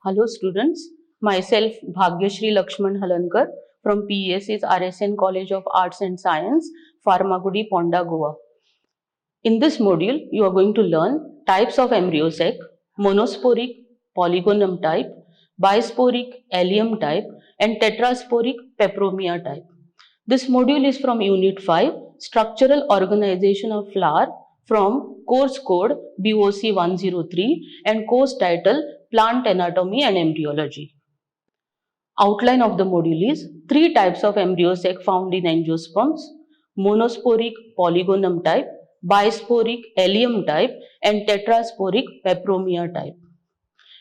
Hello students, myself Bhagyashri Lakshman Halankar from PES's RSN College of Arts and Science, Farmagudi, Ponda, Goa. In this module, you are going to learn types of embryo sac, monosporic polygonum type, bisporic allium type and tetrasporic peperomia type. This module is from Unit 5, Structural Organization of Flower from course code BOC 103 and course title Plant Anatomy and Embryology. Outline of the module is three types of embryo sac found in angiosperms: monosporic polygonum type, bisporic allium type and tetrasporic peperomia type.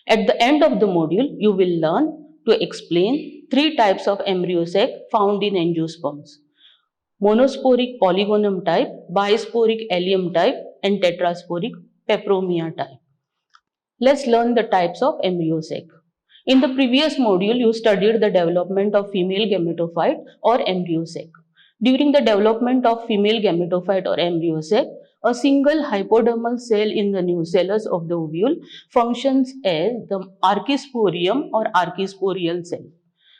At the end of the module, you will learn to explain three types of embryo sac found in angiosperms: monosporic polygonum type, bisporic allium type and tetrasporic peperomia type. Let's learn the types of embryo sac. In the previous module, you studied the development of female gametophyte or embryo sac. During the development of female gametophyte or embryo sac, a single hypodermal cell in the nucellus of the ovule functions as the archisporium or archisporial cell.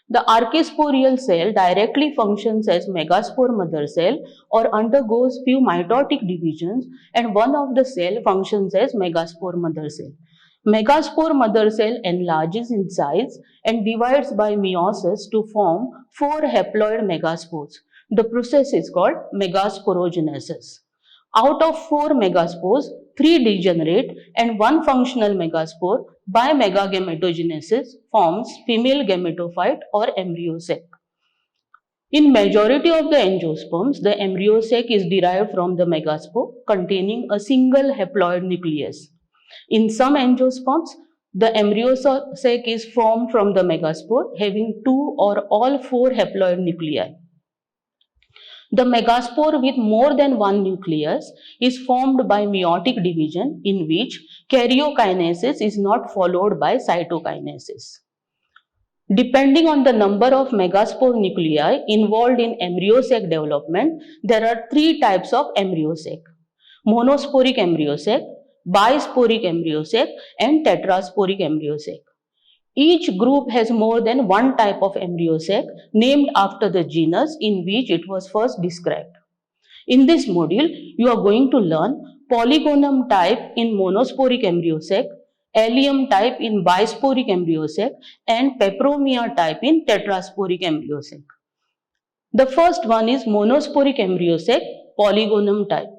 The archisporial cell directly functions as megaspore mother cell or undergoes few mitotic divisions, and one of the cell functions as megaspore mother cell. Megaspore mother cell enlarges in size and divides by meiosis to form 4 haploid megaspores. The process is called megasporogenesis. Out of 4 megaspores, 3 degenerate and 1 functional megaspore by megagametogenesis forms female gametophyte or embryo sac. In majority of the angiosperms, the embryo sac is derived from the megaspore containing a single haploid nucleus. In some angiosperms, the embryo sac is formed from the megaspore having 2 or all 4 haploid nuclei. The megaspore with more than one nucleus is formed by meiotic division, in which karyokinesis is not followed by cytokinesis. Depending on the number of megaspore nuclei involved in embryo sac development, there are 3 types of embryo sac: monosporic embryo sac, bisporic embryo sac and tetrasporic embryo sac. Each group has more than one type of embryo sac named after the genus in which it was first described. In this module, you are going to learn polygonum type in monosporic embryo sac, allium type in bisporic embryo sac and peperomia type in tetrasporic embryo sac. The first one is monosporic embryo sac, polygonum type.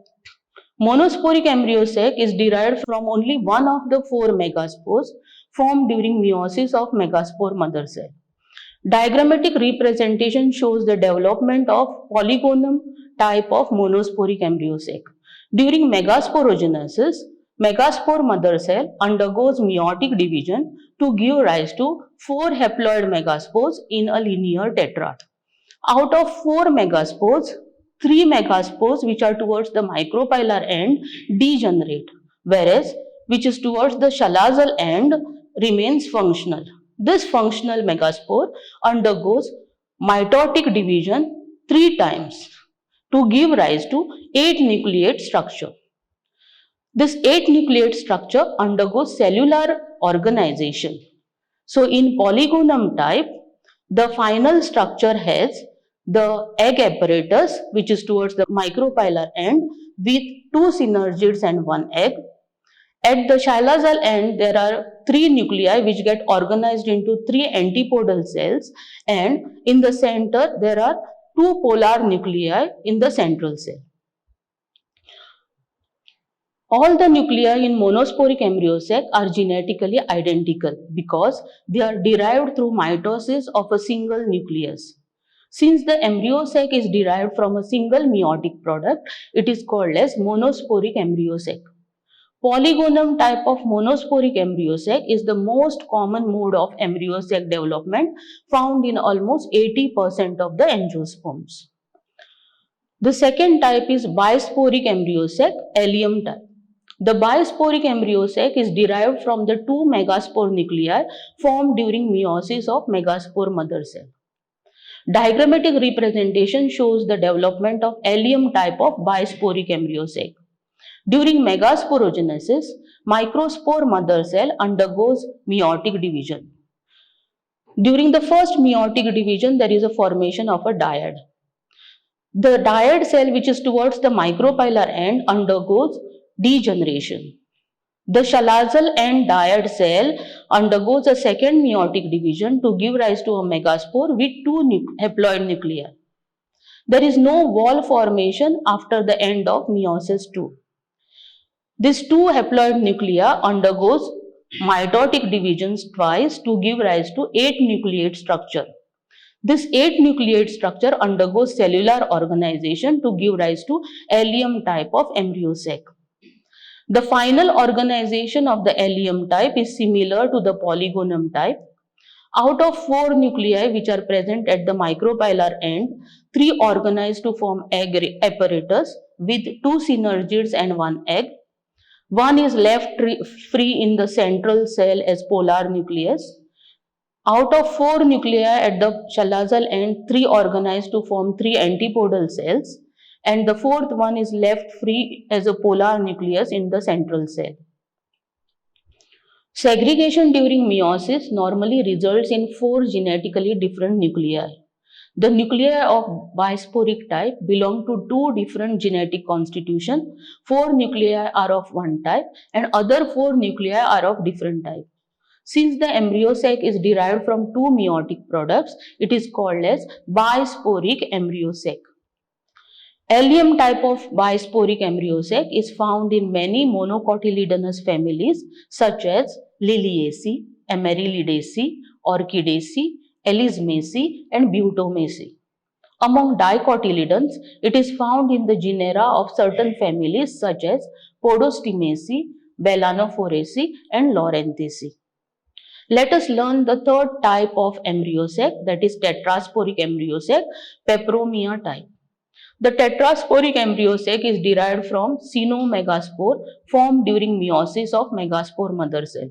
Monosporic embryo sac is derived from only one of the 4 megaspores formed during meiosis of megaspore mother cell. Diagrammatic representation shows the development of polygonum type of monosporic embryo sac. During megasporogenesis, megaspore mother cell undergoes meiotic division to give rise to 4 haploid megaspores in a linear tetrad. Out of 4 megaspores, 3 megaspores which are towards the micropylar end degenerate, whereas which is towards the chalazal end remains functional. This functional megaspore undergoes mitotic division 3 times to give rise to 8 nucleate structure. This 8 nucleate structure undergoes cellular organization. So in polygonum type, the final structure has the egg apparatus which is towards the micropylar end with 2 synergids and 1 egg. At the chalazal end, there are 3 nuclei which get organized into 3 antipodal cells, and in the center there are 2 polar nuclei in the central cell. All the nuclei in monosporic embryo sac are genetically identical because they are derived through mitosis of a single nucleus. Since the embryo sac is derived from a single meiotic product, it is called as monosporic embryo sac. Polygonum type of monosporic embryo sac is the most common mode of embryo sac development found in almost 80% of the angiosperms. The second type is bisporic embryo sac, allium type. The bisporic embryo sac is derived from the 2 megaspore nuclei formed during meiosis of megaspore mother cell. Diagrammatic representation shows the development of allium type of bisporic embryo sac. During megasporogenesis, microspore mother cell undergoes meiotic division. During the first meiotic division, there is a formation of a dyad. The dyad cell, which is towards the micropylar end, undergoes degeneration. The chalazal end dyad cell undergoes a second meiotic division to give rise to a megaspore with two haploid nuclei. There is no wall formation after the end of meiosis II. This two haploid nuclei undergoes mitotic divisions twice to give rise to 8 nucleate structure. This 8 nucleate structure undergoes cellular organization to give rise to allium type of embryo sac. The final organization of the allium type is similar to the polygonum type. Out of 4 nuclei which are present at the micropylar end, 3 organize to form egg apparatus with 2 synergids and 1 egg. One is left free in the central cell as polar nucleus. Out of 4 nuclei at the chalazal end, 3 organize to form 3 antipodal cells, and the fourth one is left free as a polar nucleus in the central cell. Segregation during meiosis normally results in 4 genetically different nuclei. The nuclei of bisporic type belong to 2 different genetic constitutions. 4 nuclei are of one type and other 4 nuclei are of different type. Since the embryo sac is derived from 2 meiotic products, it is called as bisporic embryo sac. Allium type of bisporic embryo sac is found in many monocotyledonous families such as Liliaceae, Amaryllidaceae, Orchidaceae, Elismaceae and Butomaceae. Among dicotyledons, it is found in the genera of certain families such as Podostemaceae, Balanophoraceae and Lawrenthaceae. Let us learn the third type of embryo sac, that is tetrasporic embryo sac, Peperomia type. The tetrasporic embryo sac is derived from cynomegaspore formed during meiosis of megaspore mother cell.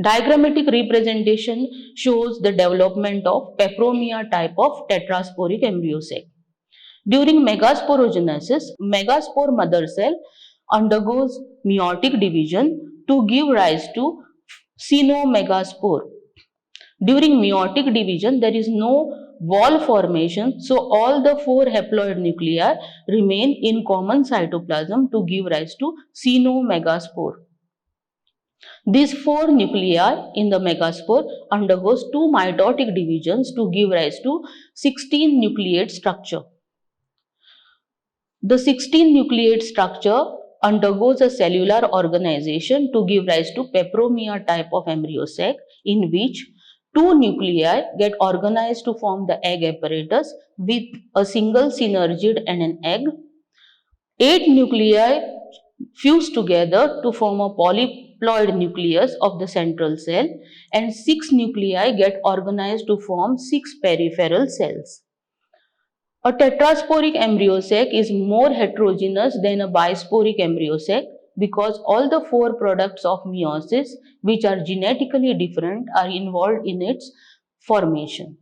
Diagrammatic representation shows the development of Peperomia type of tetrasporic embryo sac. During megasporogenesis, megaspore mother cell undergoes meiotic division to give rise to cynomegaspore. During meiotic division, there is no wall formation, so all the 4 haploid nuclei remain in common cytoplasm to give rise to cynomegaspore. These 4 nuclei in the megaspore undergoes 2 mitotic divisions to give rise to 16 nucleate structure. The 16 nucleate structure undergoes a cellular organization to give rise to Peperomia type of embryo sac, in which 2 nuclei get organized to form the egg apparatus with a single synergid and an egg. 8 nuclei fuse together to form a polyploid nucleus of the central cell, and 6 nuclei get organized to form 6 peripheral cells. A tetrasporic embryo sac is more heterogeneous than a bisporic embryo sac because all the 4 products of meiosis, which are genetically different, are involved in its formation.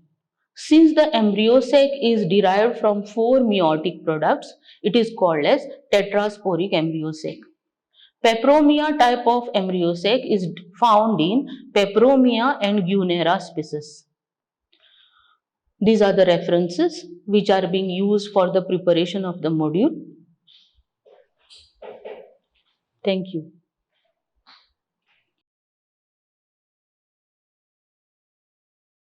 Since the embryo sac is derived from 4 meiotic products, it is called as tetrasporic embryo sac. Peperomia type of embryo sac is found in Peperomia and Guineara species. These are the references which are being used for the preparation of the module. Thank you.